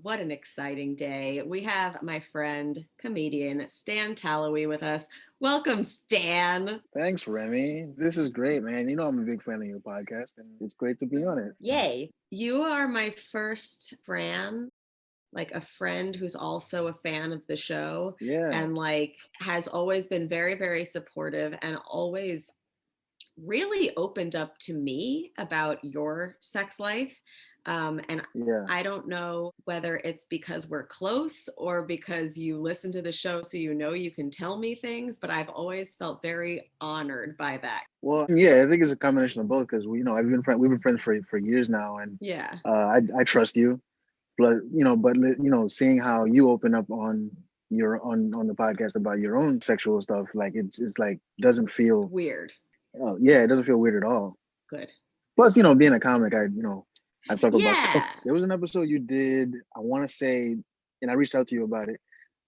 what an exciting day. We have my friend, comedian Stan Talouis with us. Welcome, Stan. Thanks, Remy. This is great, man. You know I'm a big fan of your podcast, and it's great to be on it. Yay. You are my first friend, like a friend who's also a fan of the show Yeah, and like has always been very, very supportive and always really opened up to me about your sex life. And yeah. I don't know whether it's because we're close or because you listen to the show so you know you can tell me things, but I've always felt very honored by that. Well, yeah, I think it's a combination of both because we've been friends for years now, and Yeah. I trust you. But seeing how you open up on on the podcast about your own sexual stuff, like it's like doesn't feel. Weird. Oh, yeah, it doesn't feel weird at all. Good. Plus, being a comic, I talk about stuff. Yeah. There was an episode you did, I want to say, and I reached out to you about it.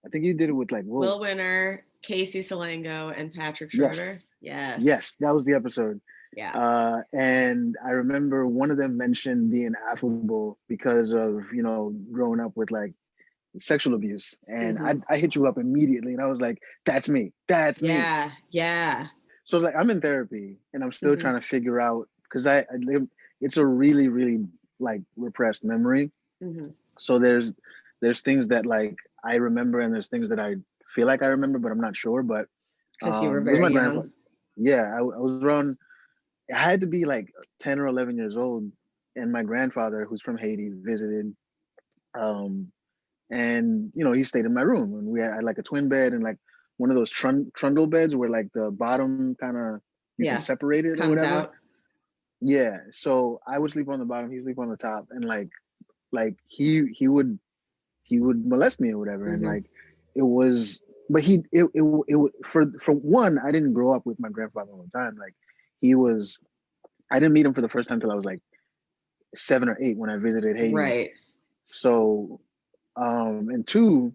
I think you did it with like Will. Will Winner, Casey Salengo, and Patrick Schroeder. Yes, Yes. yes, that was the episode. Yeah. And I remember one of them mentioned being affable because of growing up with like sexual abuse, and Mm-hmm. I hit you up immediately, and I was like, "That's me, that's me." Yeah. Yeah. So like I'm in therapy, and I'm still Mm-hmm. trying to figure out because I live. It's a really really like repressed memory. Mm-hmm. So there's things that like I remember, and there's things that I feel like I remember, but I'm not sure. But Because you were it was my very grandfather. young. Yeah, I was around. I had to be like 10 or 11 years old, and my grandfather, who's from Haiti, visited. Um, and he stayed in my room, and I had like a twin bed and like one of those trundle beds where like the bottom kind of you can Yeah. separate it or Comes whatever. out. Yeah, so I would sleep on the bottom, he would sleep on the top, and like he would molest me or whatever, and Mm-hmm. like it was, but for one, I didn't grow up with my grandfather all the time. Like he was, I didn't meet him for the first time till I was like 7 or 8 when I visited Haiti. Right. So, and two,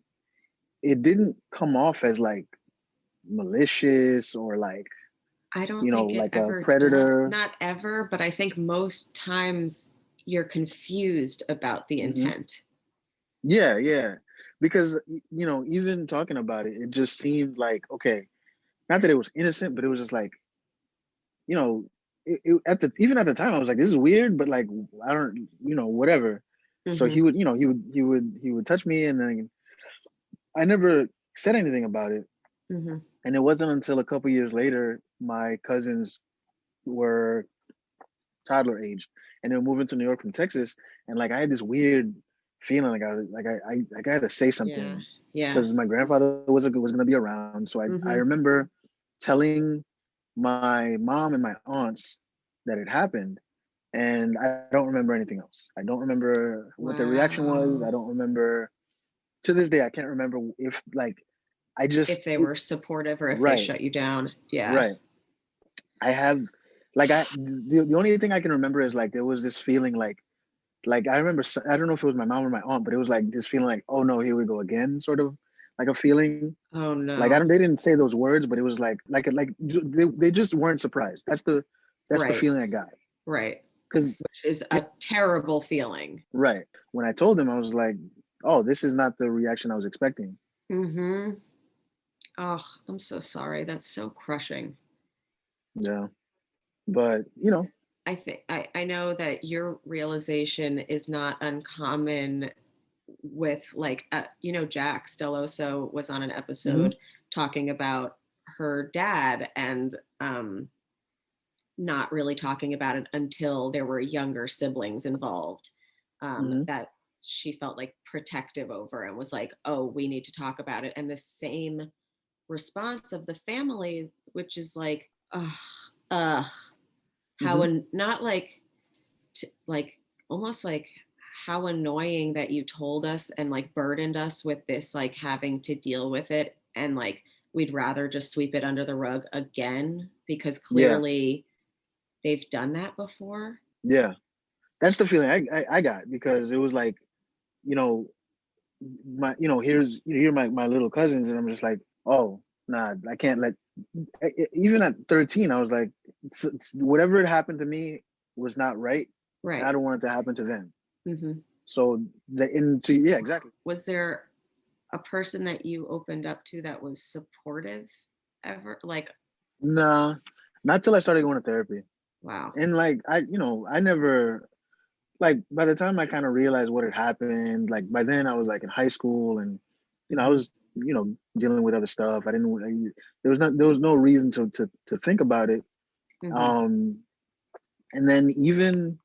it didn't come off as like malicious or like I don't think it like a ever does. predator. Not ever, but I think most times you're confused about the Hmm. intent. Yeah, yeah, because even talking about it, it just seemed like okay, not that it was innocent, but it was just like you know, even at the time I was like, this is weird, but like I don't, whatever. So Mm-hmm. he would touch me, and then I never said anything about it. Mm-hmm. And it wasn't until a couple years later, my cousins were toddler age, and they were moving to New York from Texas, and like I had this weird feeling like I had to say Yeah. something Yeah. because my grandfather was going to be around. So I Mm-hmm. remember telling my mom and my aunts that it happened, and I don't remember anything else. I don't remember what their reaction was. I Wow. don't remember, to this day I can't remember if like I just If they were supportive or if they right, shut you down. Yeah. right. I have like the only thing I can remember is like there was this feeling like I remember, I don't know if it was my mom or my aunt, but it was like this feeling like, oh no, here we go again, sort of like a feeling. Oh Like I no. don't, they didn't say those words, but it was like they just weren't surprised. That's the Right. feeling I got. Right. Because Which is yeah, a terrible feeling. right, when I told them, I was like, oh, this is not the reaction I was expecting. Mm-hmm. Oh, I'm so sorry. That's so crushing. Yeah, but I think I know that your realization is not uncommon with like Jack Stelloso was on an hmm episode talking about her dad and not really talking about it until there were younger siblings involved, hmm that she felt like protective over and was like, oh, we need to talk about it. And the same response of the family, which is like, ugh, how, hmm and not like, like almost like how annoying that you told us and like burdened us with this, like having to deal with it. And like, we'd rather just sweep it under the rug again because yeah, clearly they've done that before. yeah. That's the feeling I got, because it was like, you know, here are my little cousins, and I'm just like, oh, nah, I can't let. Even at 13, I was like, whatever had happened to me was not right, and I Right. don't want it to happen to them. Mm-hmm. So yeah, exactly. Was there a person that you opened up to that was supportive ever? Like, Nah, not till I started going to therapy. wow. And like I never, like, by the time I kind of realized what had happened, like by then I was like in high school, and I was dealing with other stuff. There was no reason to think about it. Mm-hmm. Um, and then even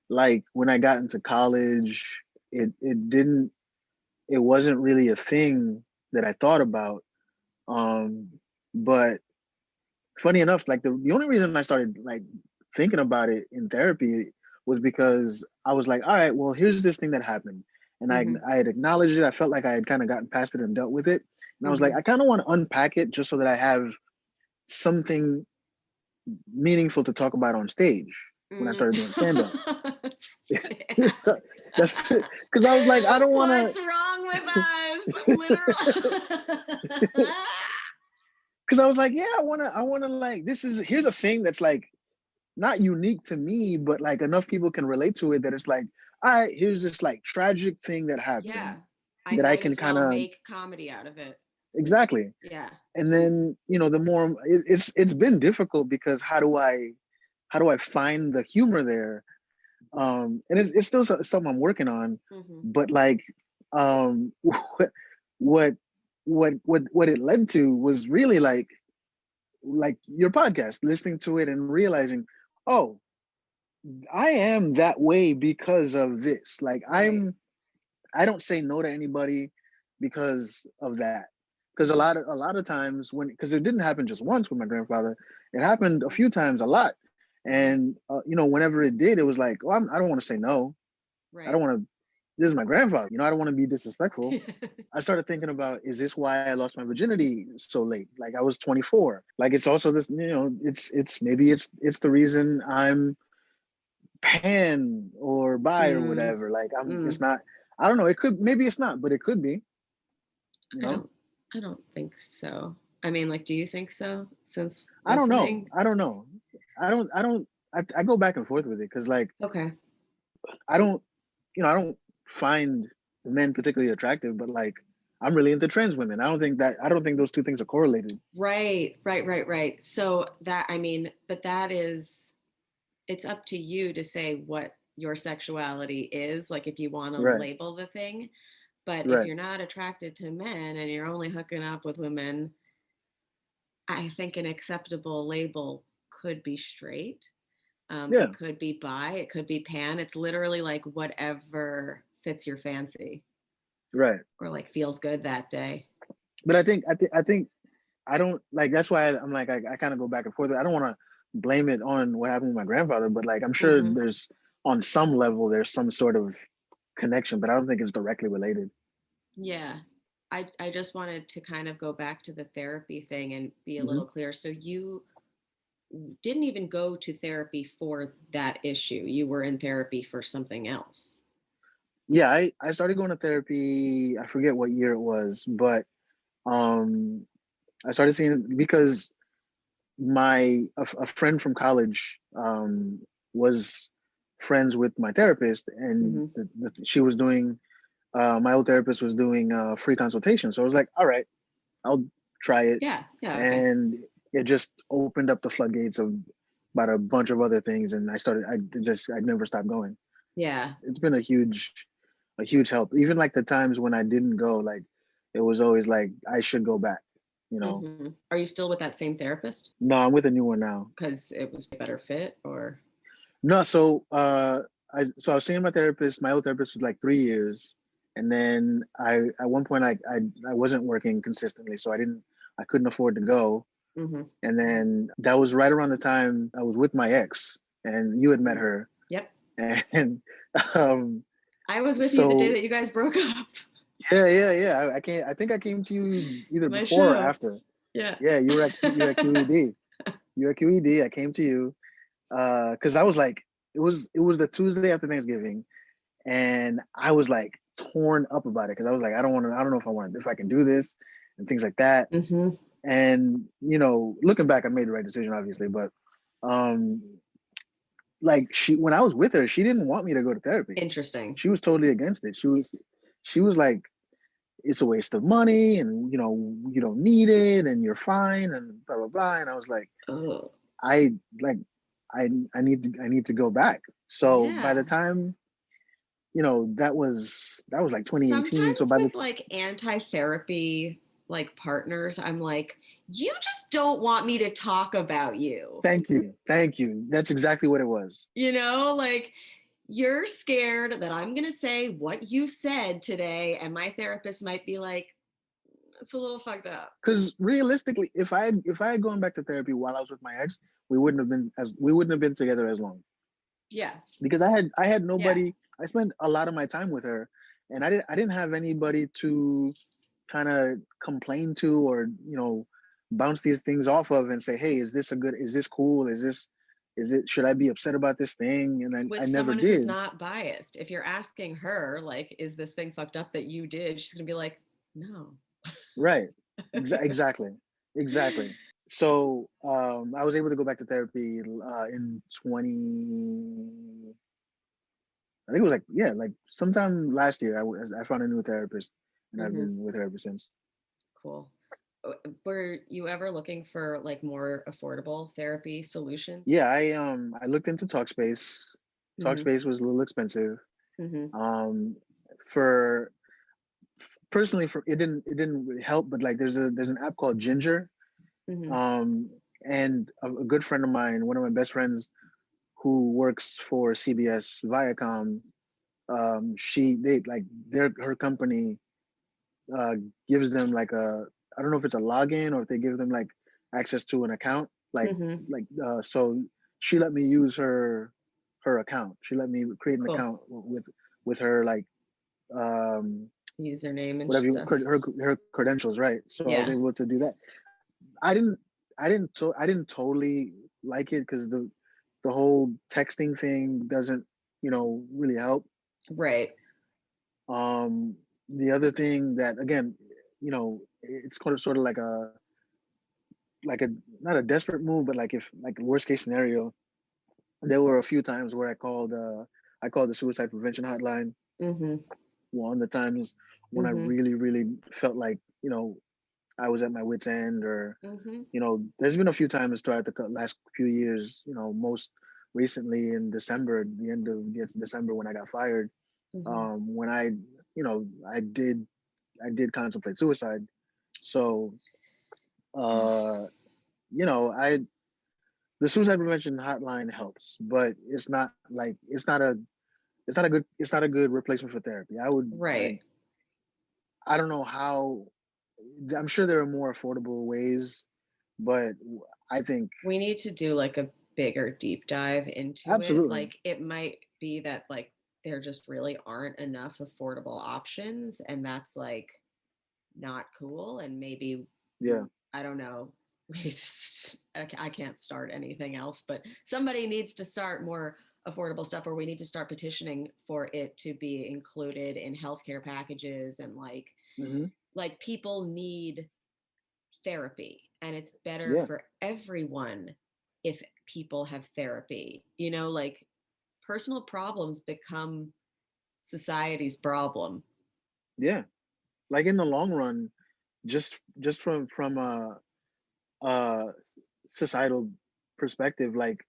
like when I got into college, it wasn't really a thing that I thought about. Um, but funny enough, like the only reason I started like thinking about it in therapy was because I was like, all right, well, here's this thing that happened. And Mm-hmm. I had acknowledged it. I felt like I had kind of gotten past it and dealt with it. And I was like, Mm-hmm. I kind of want to unpack it just so that I have something meaningful to talk about on stage when I Mm. started doing stand up. That's because I was like, I don't want What's to. wrong with us? Literally. Because I was like, yeah, I want to like, here's a thing that's like not unique to me, but like enough people can relate to it that it's like, all right, here's this like tragic thing that Yeah. happened I that I might can as kind well of, make comedy out of it. exactly. Yeah. And then the more it's been difficult because how do I find the humor there? And it's still something I'm working on, Mm-hmm. but like what what it led to was really like your podcast, listening to it and realizing, oh, I am that way because of this. Like Right. I don't say no to anybody because of that. Because Mm-hmm. a lot of times because it didn't happen just once with my grandfather, it happened a few times, a lot. Mm-hmm. And whenever it did, it was like, oh, I don't want to say no. I don't Right. want to. This is my grandfather. I don't want to be disrespectful. I started thinking about, is this why I lost my virginity so late? Like I was 24. Like it's also this, it's maybe it's the reason I'm pan or bi or Mm, whatever. Like it's mm. not. I don't know. It could, maybe it's not, but it could be. You I know. don't I don't think so. I mean, like, do you think so since I don't know. listening? I don't know. I don't. I go back and forth with it because like Okay. I don't. I don't find men particularly attractive, but like I'm really into trans women. I don't think those two things are correlated. Right, right, right, right. So that, I mean, but that is, it's up to you to say what your sexuality is, like if you want to Right. label the thing. But if Right. you're not attracted to men and you're only hooking up with women, I think an acceptable label could be straight. Yeah. It could be bi, it could be pan. It's literally like whatever fits your fancy Right. or like feels good that day. But I think I don't like. That's why I'm like I kind of go back and forth. I don't want to blame it on what happened with my grandfather, but like I'm sure Hmm. there's on some level there's some sort of connection, but I don't think it's directly related. Yeah. I just wanted to kind of go back to the therapy thing and be a Hmm. little clear. So you didn't even go to therapy for that issue. You were in therapy for something else. Yeah, I started going to therapy. I forget what year it was, but um, I started seeing it because a friend from college was friends with my therapist, and Hmm. she was doing my old therapist was doing free consultation. So I was like, all right, I'll try it, Yeah. Yeah. Okay. and it just opened up the floodgates of about a bunch of other things, and I never stopped going. Yeah. It's been a huge help. Even like the times when I didn't go, like it was always like I should go back. You know, Hmm. Are you still with that same therapist? no, I'm with a new one now. Because it was a better fit or? No, so I was seeing my therapist, my old therapist, for like 3 years, and then I at one point I wasn't working consistently, so I couldn't afford to go. Hmm. And then that was right around the time I was with my ex, and you had met her. Yep. And um, I was with you the day so that you guys broke up. yeah. I can't. I think I came to you either My before or show. after. Yeah. Yeah, you were at QED. You were at QED. I came to you because I was like, it was the Tuesday after Thanksgiving, and I was like torn up about it because I was like, I don't know if I can do this, and things like that. Hmm. And looking back, I made the right decision, obviously, but um like when I was with her, she didn't want me to go to therapy. Interesting. She was totally against it. She was like, it's a waste of money, and you don't need it, and you're fine, and blah blah blah. And I was like, Oh, I like I need to go back. So by the yeah. time, that was like 2018. So Sometimes by the with like anti-therapy like partners, I'm like, you just don't want me to talk about you. thank you. That's exactly what it was. Like you're scared that I'm going to say what you said today and my therapist might be like, it's a little fucked up. Because realistically, if I had gone back to therapy while I was with my ex, we wouldn't have been together as long, Yeah. because I had Yeah. nobody. I spent a lot of my time with her, and I didn't have anybody to kind of complain to, or bounce these things off of and say, hey, is this cool, should I be upset about this thing? And I With never someone who's did. not biased. If you're asking her, like, is this thing fucked up that you did? She's going to be like, no. Right. Exactly. So I was able to go back to therapy in 20. I think it was like, yeah, like sometime last year. I found a new therapist, and I've Hmm. been with her ever since. Cool. Were you ever looking for like more affordable therapy solutions? Yeah, I looked into Talkspace. Hmm. Talkspace was a little expensive. Hmm. Um, for personally, for it didn't really help, but like there's an app called Ginger. Hmm. Um, and a good friend of mine, one of my best friends, who works for CBS Viacom, she they like their her company uh gives them like I don't know if it's a login, or if they give them like access to an account, Hmm. so she let me use her account. She let me create an Cool. account with her, like um Username and whatever stuff. her credentials, right? So I was Yeah. able to do that. I didn't totally like it, because the whole texting thing doesn't really help. Right. The other thing that, again, it's kind of sort of like a not a desperate move, but like, if like worst case scenario, there were a few times where I called the suicide prevention hotline. Hmm. One of the times when I Hmm. really really felt like I was at my wit's end, or Hmm. there's been a few times throughout the last few years, most recently in December, the end of December, when I got fired, Hmm. when I did contemplate suicide. So, uh, I the suicide prevention hotline helps, but it's not a good replacement for therapy. I would like Right. I don't know how. I'm sure there are more affordable ways, but I think We need to do like a bigger deep dive into it. absolutely, Like it might be that like there just really aren't enough affordable options and that's like not cool and maybe yeah, I don't know. I can't start anything else, but somebody needs to start more affordable stuff, or we need to start petitioning for it to be included in healthcare packages and hmm like people need therapy and it's better yeah, for everyone if people have therapy. Like personal problems become society's problem. yeah. Like in the long run, just from a societal perspective, like,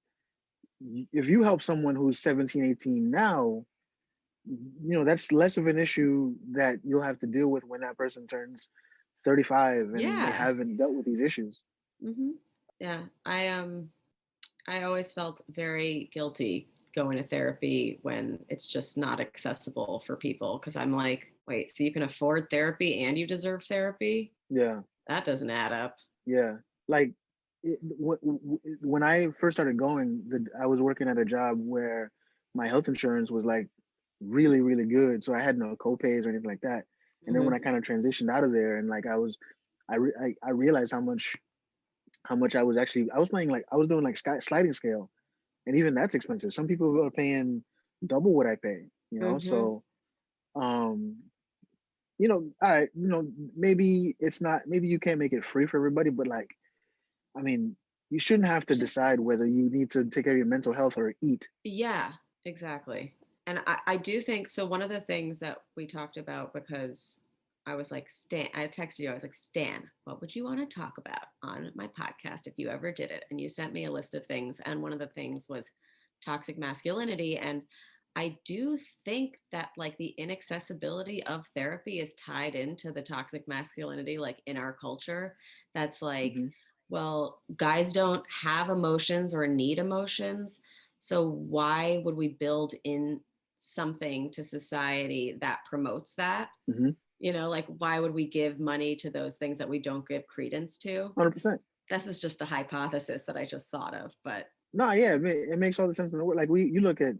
if you help someone who's 17, 18 now, that's less of an issue that you'll have to deal with when that person turns 35 and they Yeah. haven't dealt with these issues. Hmm. Yeah. I always felt very guilty going to therapy when it's just not accessible for people because I'm like, wait, so you can afford therapy and you deserve therapy? Yeah, That doesn't add up. yeah. Like, when I first started going, I was working at a job where my health insurance was like really, really good, so I had no co-pays or anything like that. And then when I Hmm. kind of transitioned out of there, and like I realized how much I was playing, like I was doing like sliding scale, and even that's expensive. Some people are paying double what I pay. Hmm. So um, all right, maybe it's not, maybe you can't make it free for everybody, but like, I mean, you shouldn't have to Just decide whether you need to take care of your mental health or eat. yeah, exactly. And I do think so. One of the things that we talked about, because I was like, Stan, I texted you, I was like, Stan, what would you want to talk about on my podcast if you ever did it? And you sent me a list of things. And one of the things was toxic masculinity. And I do think that like the inaccessibility of therapy is tied into the toxic masculinity, like in our culture. That's like, Hmm. well, guys don't have emotions or need emotions. So why would we build in something to society that promotes that? Hmm. Like why would we give money to those things that we don't give credence to? 100%. This is just a hypothesis that I just thought of, but No, yeah, it makes all the sense in the world. Like you look at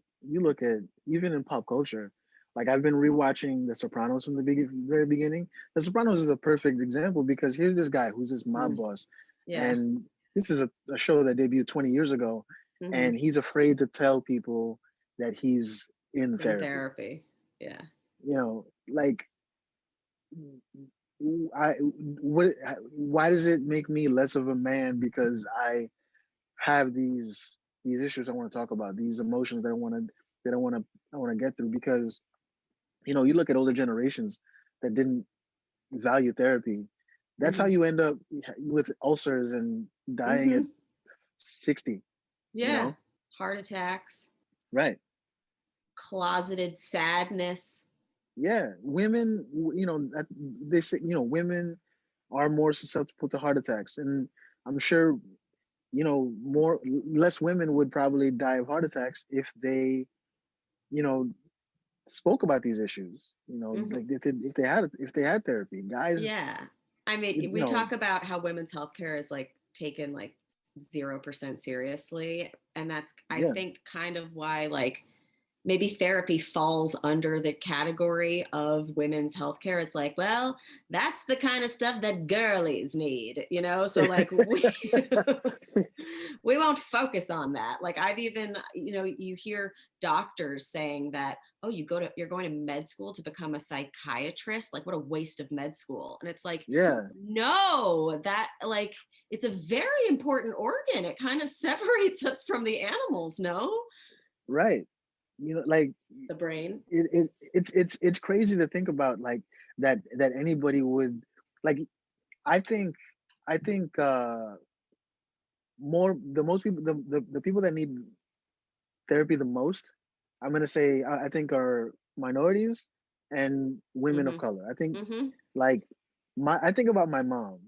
even in pop culture. Like I've been rewatching The Sopranos from the very beginning. The Sopranos is a perfect example because here's this guy who's this mob mm, boss, yeah. and this is a show that debuted 20 years ago, Hmm. and he's afraid to tell people that he's in In therapy. therapy. Yeah. Like I what why does it make me less of a man because I have these issues I want to talk about, these emotions that I want to get through because you look at older generations that didn't value therapy. That's how Hmm. you end up with ulcers and dying at Hmm. 60, you Yeah. know? Heart attacks, Right. closeted sadness. Yeah. Women, they say, women are more susceptible to heart attacks. And I'm sure, more less women would probably die of heart attacks if they, you know, spoke about these issues. Hmm. Like if they had therapy, guys. Yeah. I mean, You we know, talk about how women's healthcare is like taken like 0% seriously. And that's, I yeah, think, kind of why like maybe therapy falls under the category of women's healthcare. It's like, well, that's the kind of stuff that girlies need. So like we won't focus on that. Like I've even, you hear doctors saying that, oh, you're going to med school to become a psychiatrist. Like what a waste of med school. And it's like, yeah, no, that like it's a very important organ. It kind of separates us from the animals, no? right. Like The brain. it's crazy to think about like that anybody would like. I think most people the people that need therapy the most, I'm gonna say I think are minorities and women of Mm-hmm. color. I think Mm-hmm. like I think about my mom.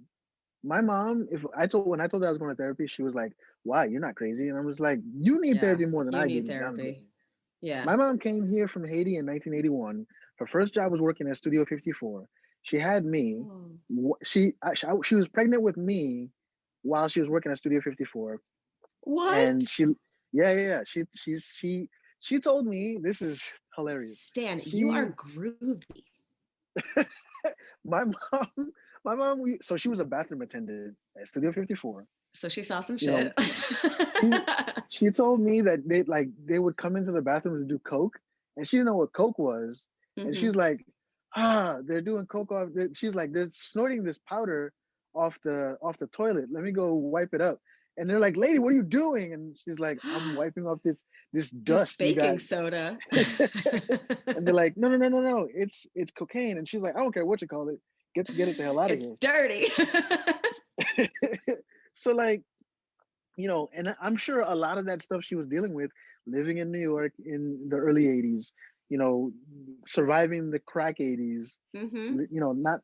My mom, if I told when I told her I was going to therapy, she was like, "Why? You're not crazy." And I was like, "You need Yeah. therapy more than You I do, need to be honest with therapy. you." Yeah. My mom came here from Haiti in 1981. Her first job was working at Studio 54. She had me. Oh. She was pregnant with me while she was working at Studio 54, and What? yeah. She told me this is hilarious. Stan, you She are groovy. my mom my mom so she was a bathroom attendant at Studio 54. So she saw some You know, shit. she she told me that they would come into the bathroom to do coke, and she didn't know what coke was, and Hmm. she's like, they're doing coke off. She's like, they're snorting this powder off the toilet. Let me go wipe it up. And they're like, lady, what are you doing? And she's like, I'm wiping off this This dust you got. baking soda. And they're like, no, it's cocaine. And she's like, I don't care what you call it. Get it the hell out of It's here. dirty. So like, and I'm sure a lot of that stuff she was dealing with living in New York in the early 80s, you know, surviving the crack 80s, Hmm.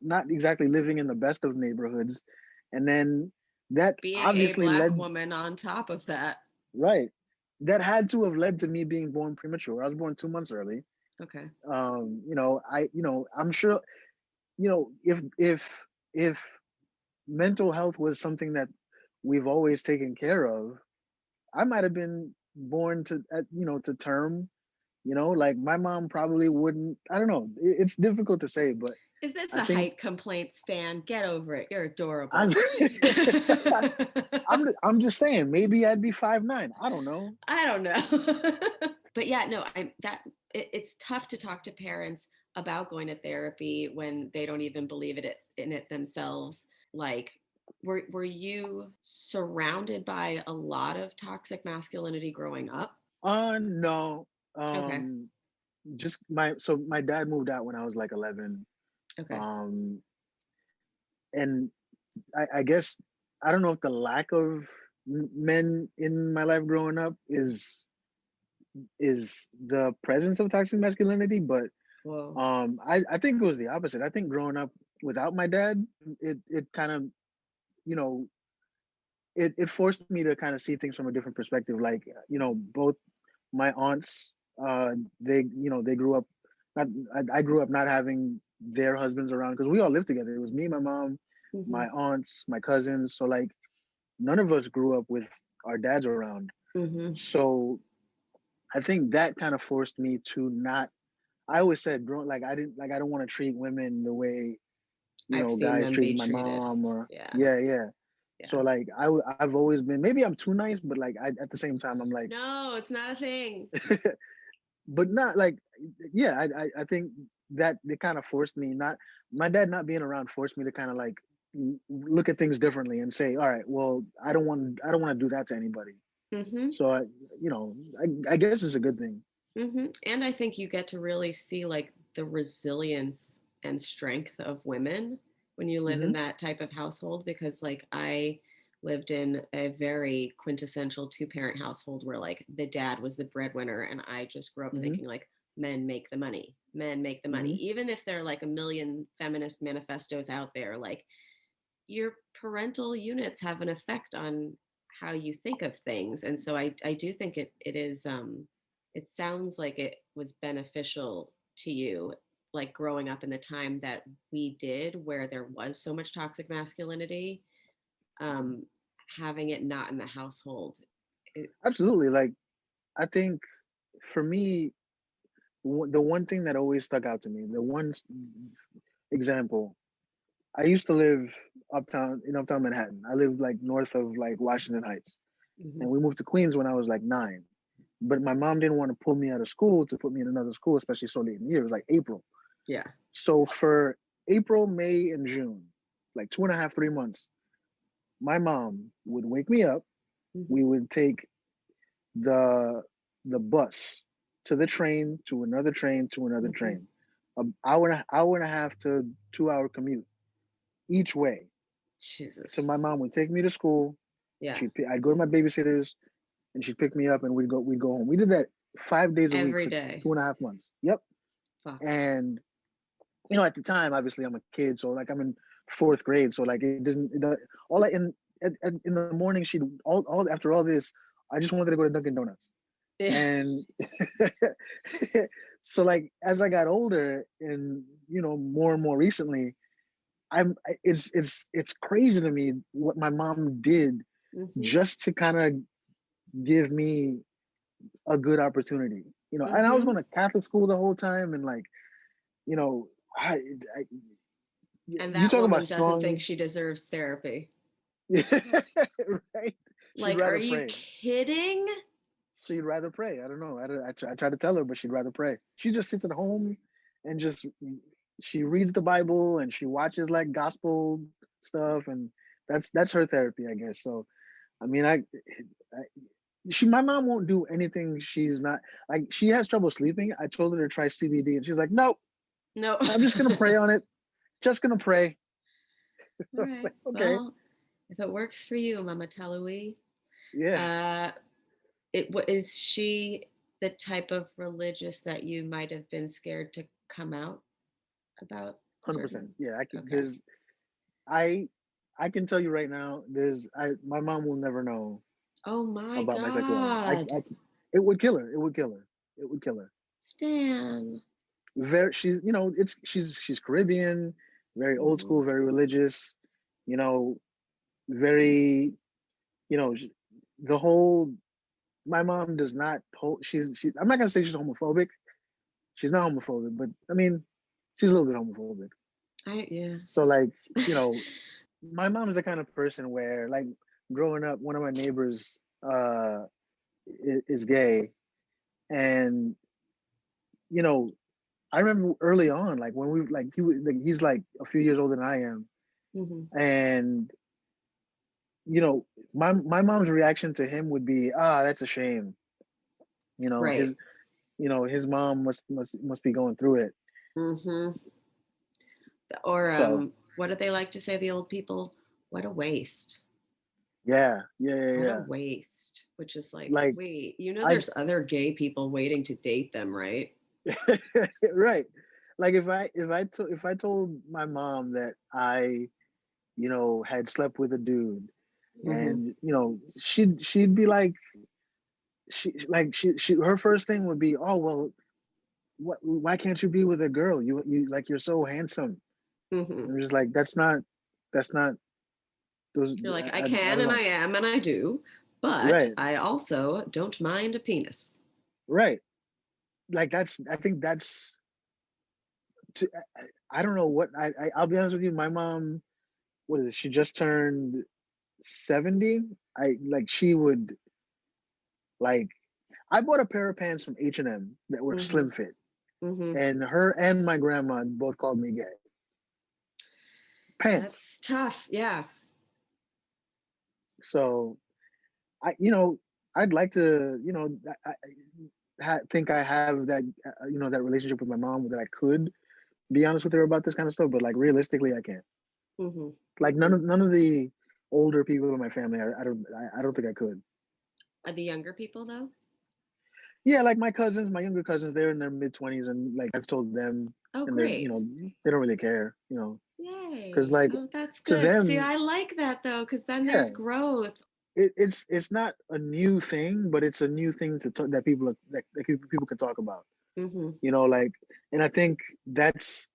not exactly living in the best of neighborhoods. And then that Being a obviously black led, woman on top of that. right, that had to have led to me being born premature. I was born 2 months early. Okay. I'm sure, if mental health was something that we've always taken care of, I might have been born to term. Like my mom probably wouldn't. I don't know. It's difficult to say, but Is this I a think height complaint, Stan? Get over it. You're I, adorable. I'm just saying. Maybe I'd be 5'9". I don't know. I don't know. But yeah, no, it's tough to talk to parents about going to therapy when they don't even believe in it themselves. Like Were you surrounded by a lot of toxic masculinity growing up? No. Okay. Um, just my dad moved out when I was like 11. Okay. Um, and I guess I don't know if the lack of men in my life growing up is the presence of toxic masculinity, but Whoa. I think it was the opposite. I think growing up without my dad, it kind of, you know, it forced me to kind of see things from a different perspective. Like, both my aunts, they grew up not I grew up not having their husbands around because we all lived together. It was me, my mom, Hmm. my aunts, my cousins. So like none of us grew up with our dads around. Hmm. So I think that kind of forced me to not. I always said, I don't want to treat women the way I've seen guys them be treated my treated. mom or Yeah. yeah, yeah. So Yeah. like I've always been, maybe I'm too nice, but like at the same time I'm like, No, it's not a thing. but not like, yeah. I think that it kind of forced me not my dad not being around forced me to kind of like look at things differently and say, all right, well, I don't want to do that to anybody. Hmm. So I guess it's a good thing. And I think you get to really see like the resilience and strength of women when you live in Hmm. that type of household, because like I lived in a very quintessential two-parent household where like the dad was the breadwinner, and I just grew up Hmm. thinking like men make the money. Men make the money. Hmm. Even if there are like a million feminist manifestos out there, like your parental units have an effect on how you think of things. And so I do think it is it sounds like it was beneficial to you, like growing up in the time that we did where there was so much toxic masculinity, um having it not in the household. It, Absolutely. Like I think for me, the one thing that always stuck out to me, the one example, I used to live uptown in uptown Manhattan. I lived like north of like Washington Heights, and mhm. we moved to Queens when I was like 9. But my mom didn't want to pull me out of school to put me in another school, especially so late in the year. It was like April. Yeah. So for April, May, and June, like 2.5, 3 months, my mom would wake me up. Hmm. We would take the bus to the train to another train to another Hmm. train, hour and a half to 2 hour commute each way. So Jesus. my mom would take me to school. Yeah. I'd go to my babysitter's, and she'd pick me up, and we'd go home. We did that 5 days a week Every for day. 2.5 months. Yep. Fuck. And at the time, obviously, I'm a kid, so like I'm in fourth grade, so like it didn't. All I in the morning, she'd all after all this, I just wanted to go to Dunkin' Donuts, Yeah. and so like as I got older, and more and more recently, it's crazy to me what my mom did Hmm. just to kind of give me a good opportunity. And I was Hmm. going to Catholic school the whole time, and like, you know, I, I And you that talk about woman doesn't think strong, she deserves therapy. right? She'd Like, are rather you pray. kidding? She'd rather pray. I don't know. I try to tell her, but she'd rather pray. She just sits at home and just she reads the Bible and she watches like gospel stuff, and that's her therapy, I guess. So I mean, I my mom won't do anything. She's not like she has trouble sleeping. I told her to try CBD, and she's like, nope, No. I'm just gonna pray on it. Just gonna pray. All right. Okay, Well, if it works for you, Mama Talouis. yeah, Uh, is she the type of religious that you might have been scared to come out about 100%. certain? Yeah, I can. Okay. I I can tell you right now. My mom will never know Oh my about my sexuality. God. It would kill her. It would kill her. It would kill her. Stan. Very, she's Caribbean, very old Hmm. school, very religious. You know, very, you know, the whole. My mom does not hold. I'm not gonna say she's homophobic. She's not homophobic, but I mean, she's a little bit homophobic. Yeah. So like, you know, my mom is the kind of person where like growing up, one of my neighbors is gay, and you know, I remember early on, like when we like he's like a few years older than I am, Hmm. and you know, my mom's reaction to him would be, ah, that's a shame. You know, Right. his mom must be going through it. Mm-hmm. Or So what do they like to say, the old people? What a waste. yeah, yeah, yeah, What a yeah. waste. Which is like, Like wait, I there's other gay people waiting to date them, right? right. Like if I told my mom that I, had slept with a dude, Mm-hmm. and she'd be like, she her first thing would be, oh well, why can't you be with a girl? You like, you're so handsome. Mm-hmm. And I'm just like, that's not those. You're like, I I can don't and I know. am and I do, but Right, I also don't mind a penis. right. Like I think that's. To, I don't know what I'll be honest with you. My mom, what is it? She just turned 70. I like she would like. I bought a pair of pants from H&M that were Mm-hmm. slim fit, Mm-hmm. and her and my grandma both called me gay. Pants. That's tough. Yeah. So I'd like to, think I have that, that relationship with my mom that I could be honest with her about this kind of stuff, but like realistically, I can't. Mm-hmm. Like Mm-hmm. none of the older people in my family, I don't think I could. Are the younger people though? Yeah, like my cousins, my younger cousins, they're in their mid 20s, and like I've told them, Oh, and they're, great. they don't really care, because Yay. like Oh, that's to good. See, them, I like that though, because then yeah, there's growth. it's not a new thing, but it's a new thing to talk, that people can talk about. Mm-hmm. Like, and I think that's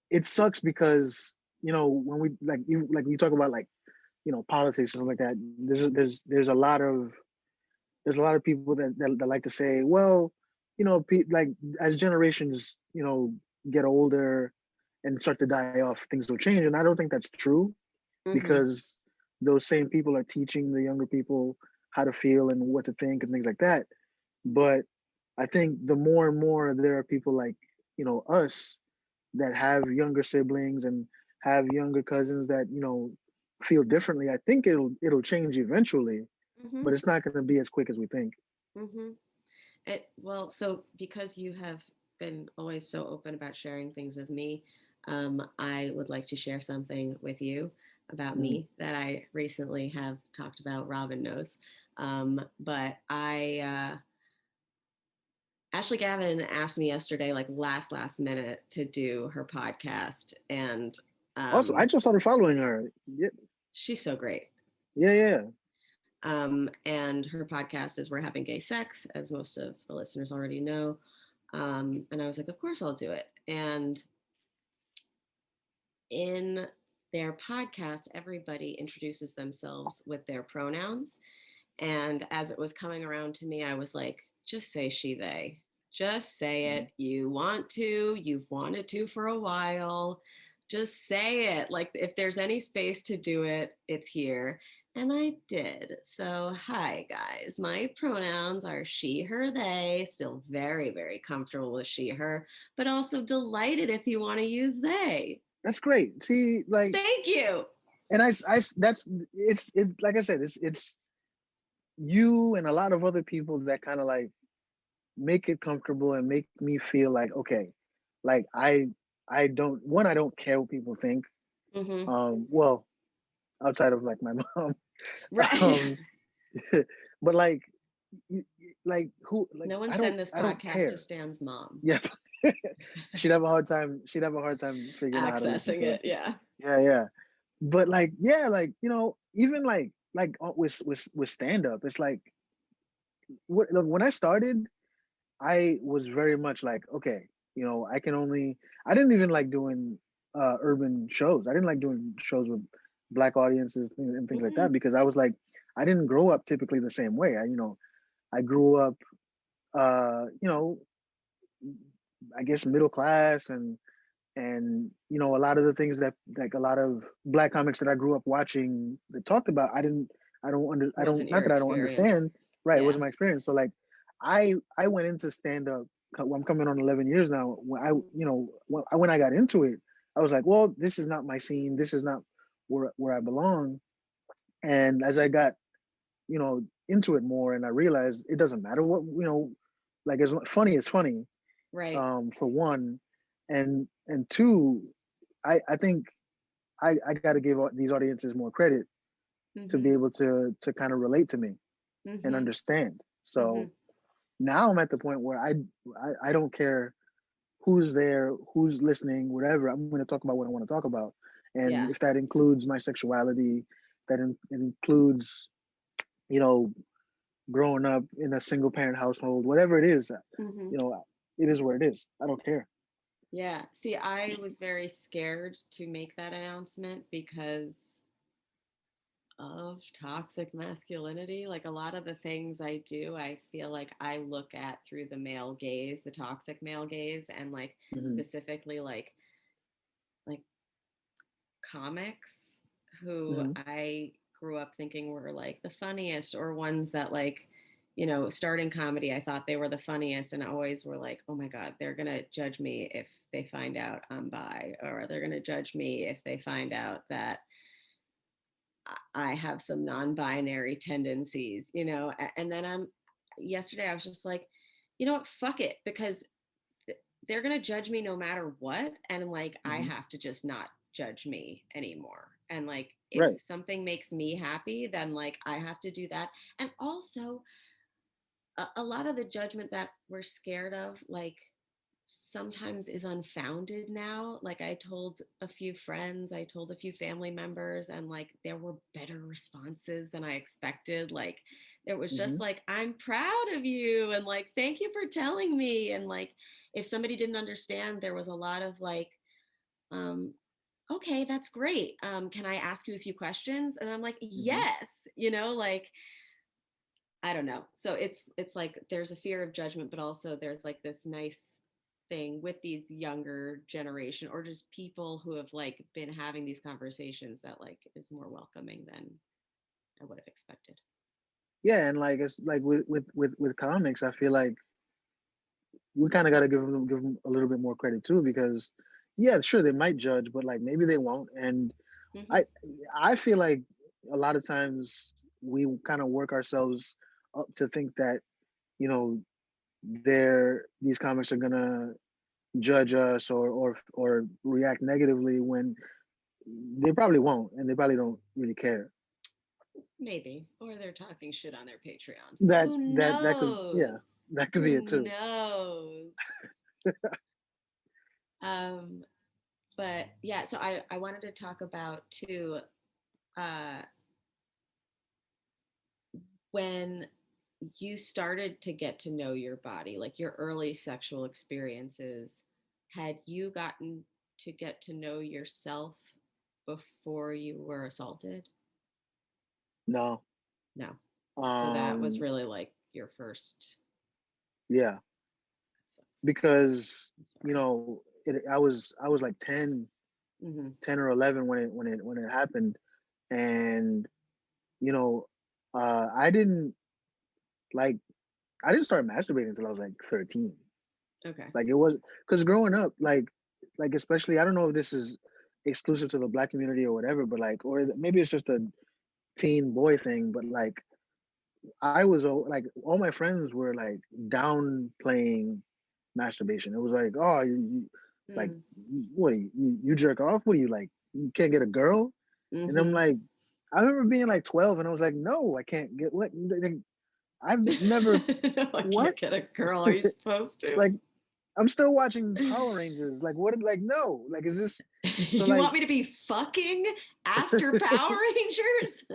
it sucks because when we like we talk about like politics and stuff like that. There's a lot of people that like to say, well, like as generations get older and start to die off, things will change, and I don't think that's true Mm-hmm. because those same people are teaching the younger people how to feel and what to think and things like that. But I think the more and more there are people like us that have younger siblings and have younger cousins that feel differently. I think it'll change eventually, Mm-hmm. but it's not going to be as quick as we think. Mm-hmm. Well, so because you have been always so open about sharing things with me, I would like to share something with you about Mm. me that I recently have talked about. Robin knows. But Ashley Gavin asked me yesterday, like last minute, to do her podcast, and Also, I um, just started following her. Yeah, she's so great. yeah, yeah. And her podcast is We're Having Gay Sex, as most of the listeners already know. And I was like, of course I'll do it. And in their podcast, everybody introduces themselves with their pronouns. And as it was coming around to me, I was like, just say she, they. Just say Mm. it. You want to, you've wanted to for a while. Just say it. Like, if there's any space to do it, it's here. And I did. So, hi, guys. My pronouns are she, her, they. Still very, very comfortable with she, her, but also delighted if you want to use they. That's great. See, like, Thank you. and that's it. Like I said, it's you and a lot of other people that kind of like make it comfortable and make me feel like okay, like I don't care what people think. Mm-hmm. Well, outside of like my mom, Right. um, but like, like who, like No one I send this don't podcast to care. Stan's mom. Yeah, she'd have a hard time. She'd have a hard time figuring out how to listen Accessing to it. us. Yeah. Yeah, yeah. But like, yeah, like even with stand up, it's like when I started, I was very much like, okay, I can only. I didn't even like doing urban shows. I didn't like doing shows with black audiences and things like Mm-hmm. that because I was like, I didn't grow up typically the same way. I grew up, uh, I guess middle class and a lot of the things that like a lot of black comics that I grew up watching that talked about, I don't Wasn't not your that I don't experience. understand. Right, it Yeah. wasn't my experience. So like I went into stand up. I'm coming on 11 years now. When I got into it, I was like, well, this is not my scene. This is not where I belong. And as I got, into it more, and I realized it doesn't matter what, like, as funny is funny, Right. for one, and two, I think I got to give these audiences more credit to be Mhm. able to kind of relate to me and Mhm. understand. So Mhm. now I'm at the point where I don't care who's there, who's listening, whatever. I'm going to talk about what I want to talk about, and Yeah. if that includes my sexuality, that includes, you know growing up in a single parent household, whatever it is, Mhm. it is what it is. I don't care. Yeah. See, I was very scared to make that announcement because of toxic masculinity. Like a lot of the things I do, I feel like I look at through the male gaze, the toxic male gaze, and like Hmm. specifically like comics who Hmm. I grew up thinking were like the funniest or ones that like, starting comedy, I thought they were the funniest and always were like, oh my God, they're going to judge me if they find out I'm bi, or they're going to judge me if they find out that I have some non-binary tendencies, and then yesterday I was just like, you know what, fuck it, because they're going to judge me no matter what. And like, I Hmm. have to just not judge me anymore. And like, if Right. something makes me happy, then like, I have to do that. And also, a lot of the judgment that we're scared of, like, sometimes is unfounded now. Like, I told a few friends, I told a few family members, and like, there were better responses than I expected. Like, it was just Hmm. like, I'm proud of you. And like, thank you for telling me. And like, if somebody didn't understand, there was a lot of like, um, okay, that's great. Can I ask you a few questions? And I'm like, Hmm. yes, like, I don't know. So it's like there's a fear of judgment, but also there's like this nice thing with these younger generation or just people who have like been having these conversations that like is more welcoming than I would have expected. Yeah, and like it's like with comics, I feel like we kind of got to give them a little bit more credit too, because yeah, sure they might judge, but like maybe they won't. And Hmm. I I feel like a lot of times we kind of work ourselves up to think that, you know these comics are gonna judge us, or react negatively, when they probably won't, and they probably don't really care. Maybe. Or they're talking shit on their Patreons. That Who that could, yeah, knows? that could be Who it too. knows? Um, but yeah, so I wanted to talk about too, uh when you started to get to know your body, like your early sexual experiences, had you gotten to get to know yourself before you were assaulted? No. No. So that was um really like your first. yeah, That sucks. because I'm sorry. I was like 10, Mm-hmm. 10 or 11 when it happened. And you know I didn't, like, I didn't start masturbating until I was like 13. Okay. Like, it was because growing up, like especially, I don't know if this is exclusive to the black community or whatever, but like, or maybe it's just a teen boy thing, but like, like, all my friends were like downplaying masturbation. It was like, oh, like, Mm. what, you jerk off? What, do you, like, you can't get a girl? And I'm Mm-hmm. like, I remember being like 12, and I was like, no, I can't get what? Like, I've never, I what? can't get a girl. Are you supposed to? Like, I'm still watching Power Rangers. Like, what? Like, no. Like, is this? So You like, want me to be fucking after Power Rangers?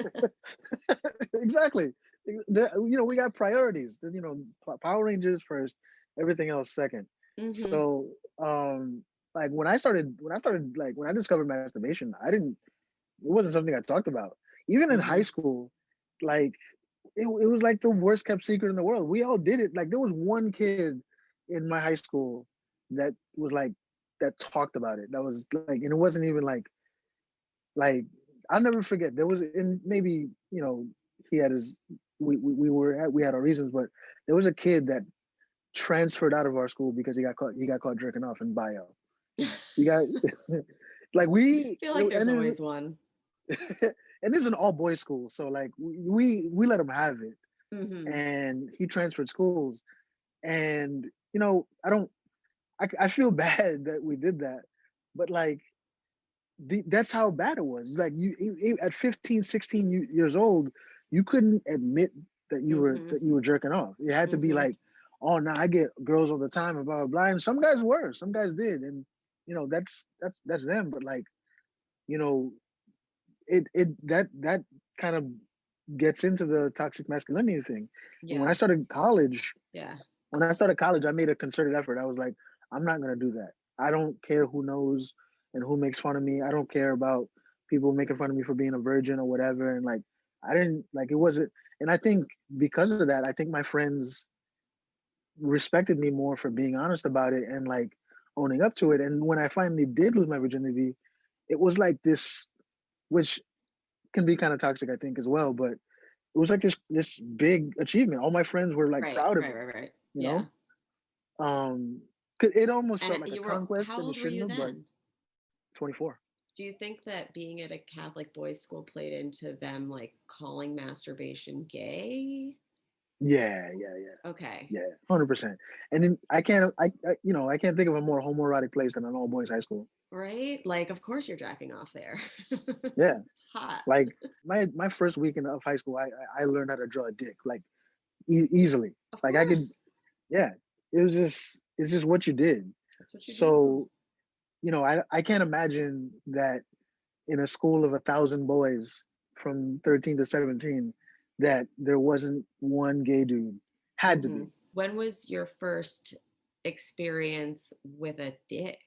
exactly. We got priorities. Power Rangers first, everything else second. Mm-hmm. So, like, when I discovered masturbation, I didn't. It wasn't something I talked about. Even in high Mm-hmm. school, like, it was like the worst kept secret in the world. We all did it. Like, there was one kid in my high school that was like, that talked about it. That was like, and it wasn't even like, I'll never forget. There was, and maybe, he had his, we had our reasons, but there was a kid that transferred out of our school because he got caught jerking off in bio. He got like, I feel like there's and always one. and this is an all boys school, so like we let him have it, Mm-hmm. and he transferred schools, and I don't, I feel bad that we did that, but like that's how bad it was. Like at 15, 16 years old, you couldn't admit Mm-hmm. that you were jerking off. It had to be Mm-hmm. like, oh no, I get girls all the time and blah blah blah. And some guys were, some guys did, and that's them. But like, you know, that kind of gets into the toxic masculinity thing. And Yeah. Yeah. when I started college, I made a concerted effort. I was like, I'm not gonna do that. I don't care who knows and who makes fun of me. I don't care about people making fun of me for being a virgin or whatever. And like, I didn't like it wasn't. And I think because of that, I think my friends respected me more for being honest about it and like owning up to it. And when I finally did lose my virginity, it was like this, which can be kind of toxic, I think, as well. But it was like this big achievement. All my friends were like Right. proud of Right. me, Right. Right. you Yeah. know. 'Cause it almost And felt like a you were, conquest, how and it old were shouldn't you have. But then? 24. Do you think that being at a Catholic boys' school played into them like calling masturbation gay? Yeah, yeah, yeah, Okay. yeah, 100%. And then I can't think of a more homoerotic place than an all boys high school. Right? Like, of course you're jacking off there. Yeah, It's hot. like my first weekend of high school, I learned how to draw a dick like easily. Of Like I could, course. yeah. It's just what you did. That's what you do. So I can't imagine that in a school of 1,000 boys from 13 to 17 that there wasn't one gay dude. Had to Hmm. be. When was your first experience with a dick?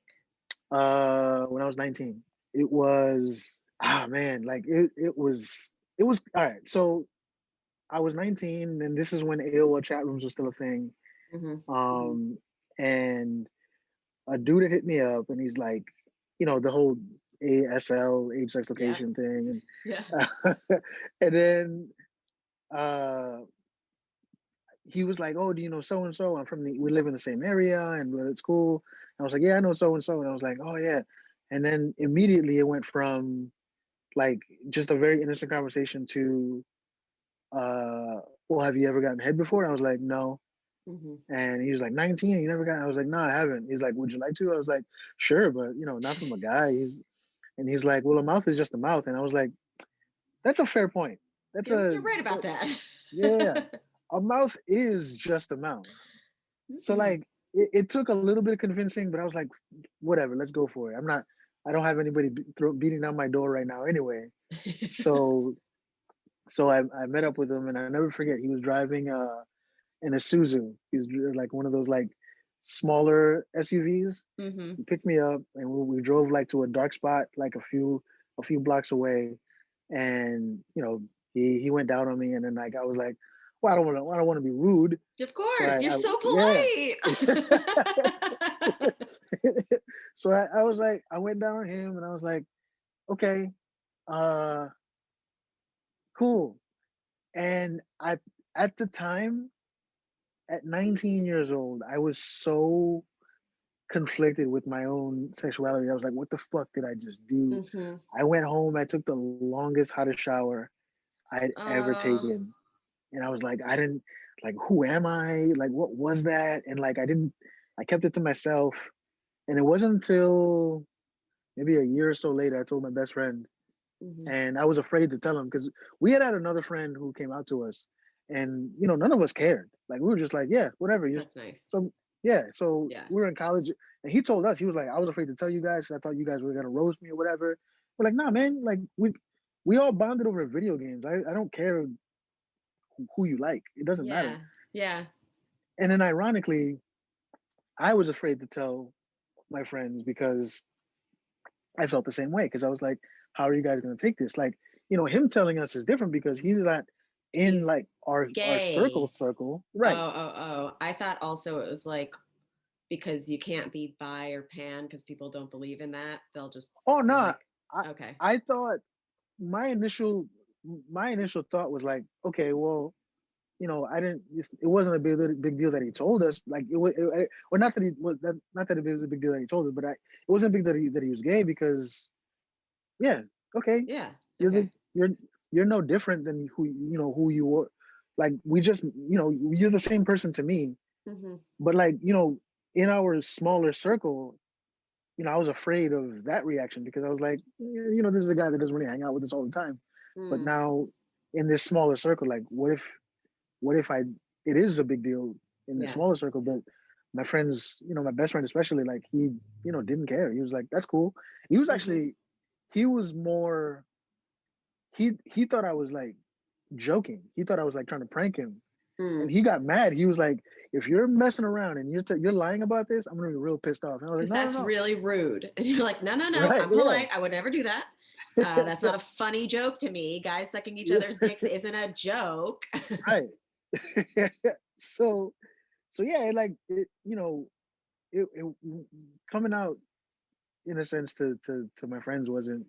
When I was 19. It was man, like it was all right. So I was 19, and this is when AOL chat rooms were still a thing. Hmm. Um, and a dude had hit me up, and he's like, the whole ASL age sex Yeah. location thing, Yeah. and and then uh, he was like, "Oh, do you know so and so? We live in the same area, and it's cool." And I was like, "Yeah, I know so and so," and I was like, "Oh yeah," and then immediately it went from like just a very innocent conversation to, "Well, have you ever gotten head before?" And I was like, "No." Hmm. And he was like, 19, and you never got? I was like, "No, I haven't." He's like, "Would you like to?" I was like, "Sure, but not from a guy." He's like, "Well, a mouth is just a mouth," and I was like, "That's a fair point. That's You're right about that. yeah, a mouth is just a mouth." So Hmm. like it took a little bit of convincing, but I was like, whatever, let's go for it. I don't have anybody beating down my door right now anyway. So I met up with him, and I never forget. He was driving in a Suzu. He was like one of those like smaller SUVs. Hmm. He picked me up, and we drove like to a dark spot, like a few blocks away, and he went down on me, and then like I was like, well, I don't want to be rude, Of so course. You're so yeah. polite. So I was like, I went down on him, and I was like, okay, uh, cool. And at the time, at 19 years old, I was so conflicted with my own sexuality. I was like, what the fuck did I just do? Hmm. I went home, I took the longest, hottest shower I'd ever Uh, taken. And I was like, I didn't like, who am I? Like, what was that? And like, I kept it to myself. And it wasn't until maybe a year or so later, I told my best friend, hmm. and I was afraid to tell him because we had another friend who came out to us, and none of us cared. Like we were just like, yeah, whatever. You just That's nice. so yeah. So Yeah. we were in college, and he told us he was like, I was afraid to tell you guys because I thought you guys were gonna roast me or whatever. We're like, nah, man. Like we all bonded over video games. I don't care who you like. It doesn't matter. Yeah. Yeah. And then ironically, I was afraid to tell my friends because I felt the same way because I was like, how are you guys going to take this? Like, him telling us is different because he's not in He's like our gay. Oh, right? oh, oh. I thought also it was like because you can't be bi or pan because people don't believe in that. They'll just Oh be no, like, I okay. I thought my initial thought was like, okay, well, I didn't. It wasn't a big deal that he told us. Like or not that he was not that it was a big deal that he told us, but it wasn't big that he was gay because yeah, okay, Yeah. you're Okay. you're you're no different than who you were. Like we just, you're the same person to me. Hmm. But like, in our smaller circle, I was afraid of that reaction because I was like, this is a guy that doesn't really hang out with us all the time. But Mm, now in this smaller circle, like what if it is a big deal in the yeah. smaller circle, but my friends, my best friend especially, like he, didn't care. He was like, that's cool. He was Hmm. actually, he was more, he thought I was like joking. He thought I was like trying to prank him. And Mm. he got mad. He was like, if you're messing around and you're lying about this, I'm gonna be real pissed off. And I was like, Because no, no, that's no. really rude. And you're like, no, no, no, Right, I'm yeah. polite. I would never do that. That's not a funny joke to me. Guys sucking each Yeah, other's dicks isn't a joke. right. so so yeah, like it coming out in a sense to my friends wasn't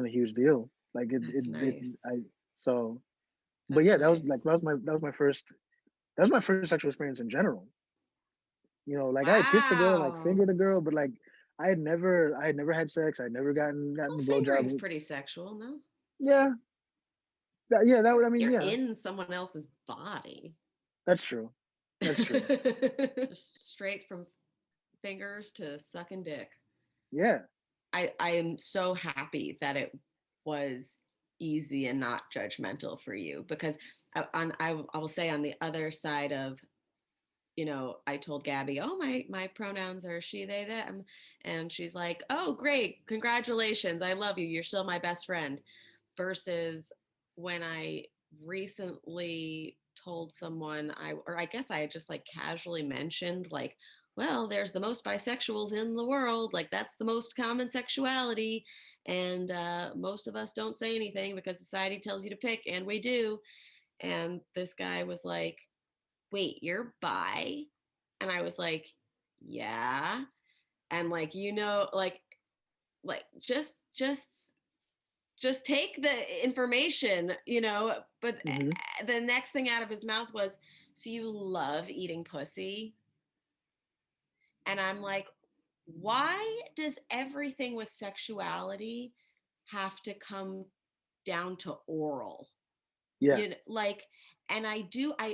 a huge deal. Like That's nice. I so but That's yeah, nice. that was my first sexual experience in general. Like I had kissed a girl, like Wow. fingered a girl, but like I had never had sex. I had never gotten Well, a fingering's blowjob. pretty sexual, no? Yeah, yeah, that would I mean, You're yeah, in someone else's body. that's true. That's true. Just straight from fingers to sucking dick. Yeah. I am so happy that it was easy and not judgmental for you because I will say on the other side of, I told Gabby, oh, my pronouns are she, they, them. And she's like, oh, great. Congratulations. I love you. You're still my best friend. Versus when I recently told someone or I guess I had just like casually mentioned, like, well, there's the most bisexuals in the world. Like, that's the most common sexuality. And most of us don't say anything because society tells you to pick, and we do. And this guy was like, wait, you're bi? And I was like, yeah. And like, like just take the information, but Hmm. the next thing out of his mouth was, so you love eating pussy? And I'm like, why does everything with sexuality have to come down to oral? Yeah. Like, and I